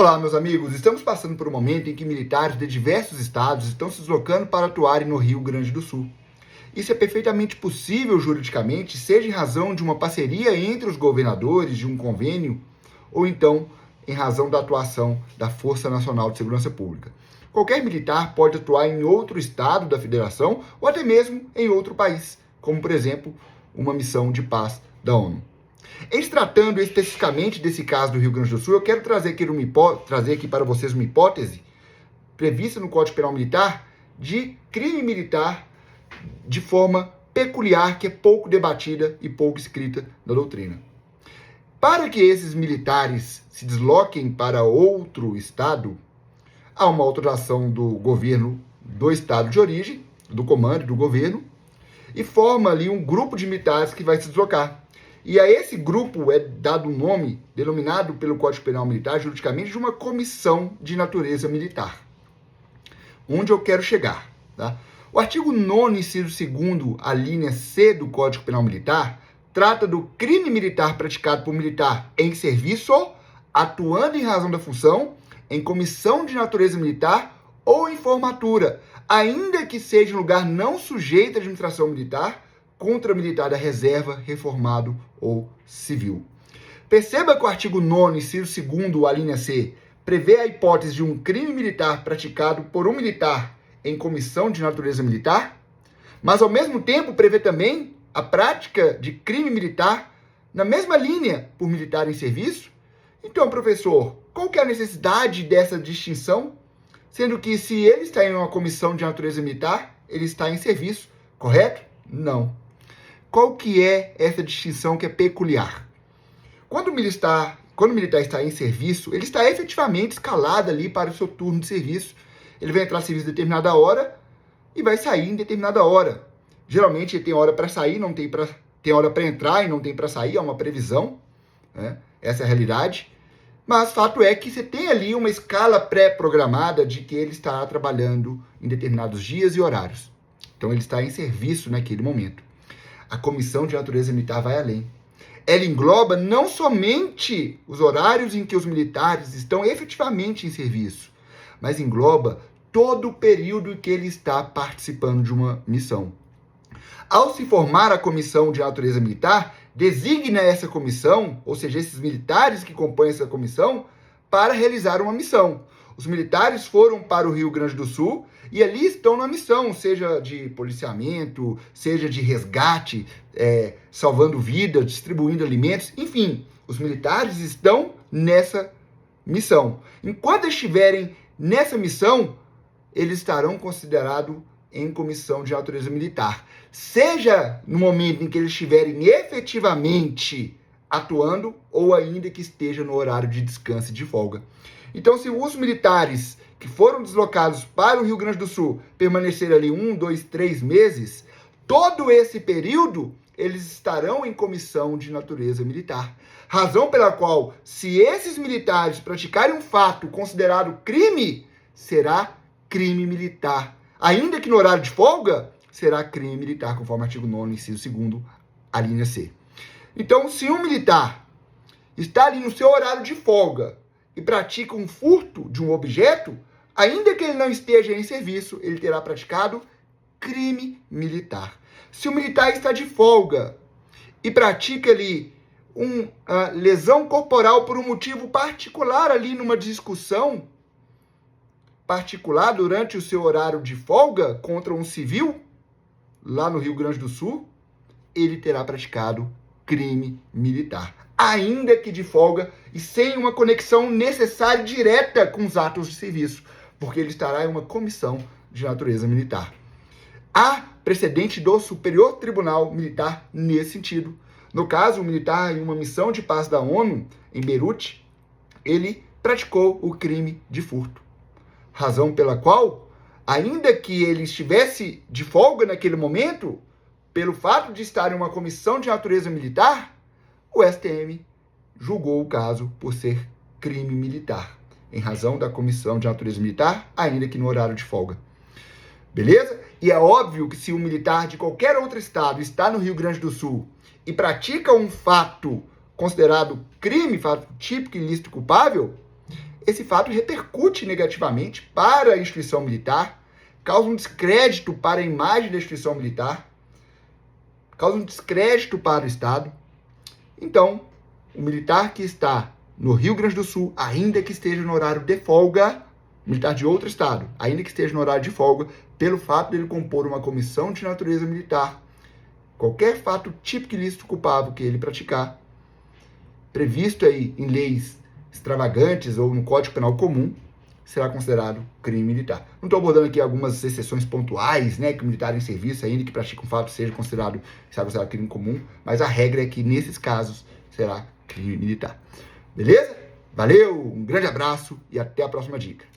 Olá, meus amigos. Estamos passando por um momento em que militares de diversos estados estão se deslocando para atuarem no Rio Grande do Sul. Isso é perfeitamente possível juridicamente, seja em razão de uma parceria entre os governadores, de um convênio, ou então em razão da atuação da Força Nacional de Segurança Pública. Qualquer militar pode atuar em outro estado da federação ou até mesmo em outro país, como, por exemplo, uma missão de paz da ONU. Em se tratando especificamente desse caso do Rio Grande do Sul, eu quero trazer aqui para vocês uma hipótese prevista no Código Penal Militar de crime militar de forma peculiar, que é pouco debatida e pouco escrita na doutrina. Para que esses militares se desloquem para outro estado, há uma autorização do governo do estado de origem, do comando do governo, e forma ali um grupo de militares que vai se deslocar. E a esse grupo é dado um nome, denominado pelo Código Penal Militar, juridicamente, de uma comissão de natureza militar. Onde eu quero chegar, tá? O artigo 9º, inciso 2º, a linha C do Código Penal Militar, trata do crime militar praticado por militar em serviço, atuando em razão da função, em comissão de natureza militar ou em formatura, ainda que seja em lugar não sujeito à administração militar, contra militar da reserva, reformado ou civil. Perceba que o artigo 9º, inciso 2º, a linha C, prevê a hipótese de um crime militar praticado por um militar em comissão de natureza militar, mas ao mesmo tempo prevê também a prática de crime militar na mesma linha por militar em serviço. Então, professor, qual que é a necessidade dessa distinção? Sendo que se ele está em uma comissão de natureza militar, ele está em serviço, correto? Não. Qual que é essa distinção que é peculiar? Quando o militar está em serviço, ele está efetivamente escalado ali para o seu turno de serviço. Ele vai entrar em serviço em determinada hora e vai sair em determinada hora. Geralmente ele tem hora para sair, tem hora para entrar e não tem para sair, é uma previsão, né? Essa é a realidade. Mas fato é que você tem ali uma escala pré-programada de que ele estará trabalhando em determinados dias e horários. Então ele está em serviço naquele momento. A comissão de natureza militar vai além. Ela engloba não somente os horários em que os militares estão efetivamente em serviço, mas engloba todo o período em que ele está participando de uma missão. Ao se formar a comissão de natureza militar, designa essa comissão, ou seja, esses militares que compõem essa comissão, para realizar uma missão. Os militares foram para o Rio Grande do Sul e ali estão na missão, seja de policiamento, seja de resgate, salvando vidas, distribuindo alimentos, enfim, os militares estão nessa missão. Enquanto estiverem nessa missão, eles estarão considerados em comissão de natureza militar. Seja no momento em que eles estiverem efetivamente atuando ou ainda que esteja no horário de descanso e de folga. Então, se os militares que foram deslocados para o Rio Grande do Sul permanecerem ali 1, 2, 3 meses, todo esse período eles estarão em comissão de natureza militar. Razão pela qual, se esses militares praticarem um fato considerado crime, será crime militar. Ainda que no horário de folga, será crime militar, conforme o artigo 9º, inciso 2º, a linha C. Então, se um militar está ali no seu horário de folga e pratica um furto de um objeto, ainda que ele não esteja em serviço, ele terá praticado crime militar. Se o militar está de folga e pratica ali uma lesão corporal por um motivo particular ali numa discussão particular durante o seu horário de folga contra um civil, lá no Rio Grande do Sul, ele terá praticado crime militar. Ainda que de folga e sem uma conexão necessária e direta com os atos de serviço, porque ele estará em uma comissão de natureza militar. Há precedente do Superior Tribunal Militar nesse sentido. No caso, o militar em uma missão de paz da ONU, em Beirute, ele praticou o crime de furto. Razão pela qual, ainda que ele estivesse de folga naquele momento, pelo fato de estar em uma comissão de natureza militar, o STM julgou o caso por ser crime militar, em razão da comissão de natureza militar, ainda que no horário de folga. Beleza? E é óbvio que se um militar de qualquer outro estado está no Rio Grande do Sul e pratica um fato considerado crime, fato típico, ilícito, culpável, esse fato repercute negativamente para a instituição militar, causa um descrédito para a imagem da instituição militar, causa um descrédito para o Estado. Então, o militar que está no Rio Grande do Sul, ainda que esteja no horário de folga, militar de outro estado, ainda que esteja no horário de folga, pelo fato de ele compor uma comissão de natureza militar, qualquer fato típico ilícito culpável que ele praticar, previsto aí em leis extravagantes ou no Código Penal comum, será considerado crime militar. Não estou abordando aqui algumas exceções pontuais, né, que o militar em serviço, ainda que pratique um fato, será considerado crime comum, mas a regra é que nesses casos será crime militar. Beleza? Valeu, um grande abraço e até a próxima dica.